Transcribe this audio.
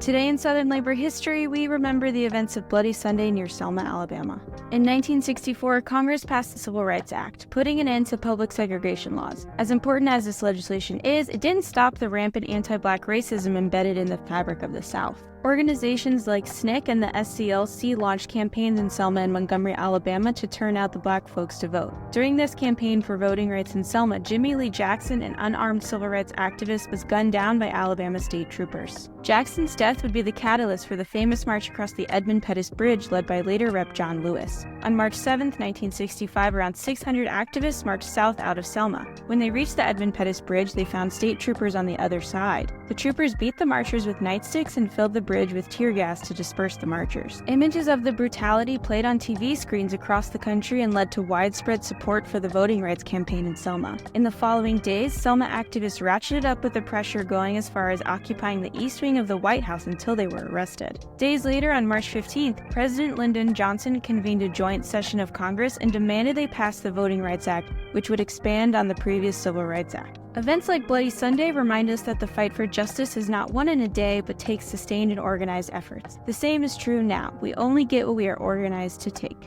Today in Southern labor history, we remember the events of Bloody Sunday near Selma, Alabama. In 1964, Congress passed the Civil Rights Act, putting an end to public segregation laws. As important as this legislation is, it didn't stop the rampant anti-black racism embedded in the fabric of the South. Organizations like SNCC and the SCLC launched campaigns in Selma and Montgomery, Alabama to turn out the black folks to vote. During this campaign for voting rights in Selma, Jimmie Lee Jackson, an unarmed civil rights activist, was gunned down by Alabama state troopers. Jackson's death would be the catalyst for the famous march across the Edmund Pettus Bridge led by later Rep. John Lewis. On March 7, 1965, around 600 activists marched south out of Selma. When they reached the Edmund Pettus Bridge, they found state troopers on the other side. The troopers beat the marchers with nightsticks and filled the bridge with tear gas to disperse the marchers. Images of the brutality played on TV screens across the country and led to widespread support for the voting rights campaign in Selma. In the following days, Selma activists ratcheted up with the pressure, going as far as occupying the east wing of the White House until they were arrested. Days later, on March 15th, President Lyndon Johnson convened a joint session of Congress and demanded they pass the Voting Rights Act, which would expand on the previous Civil Rights Act. Events like Bloody Sunday remind us that the fight for justice is not won in a day, but takes sustained and organized efforts. The same is true now. We only get what we are organized to take.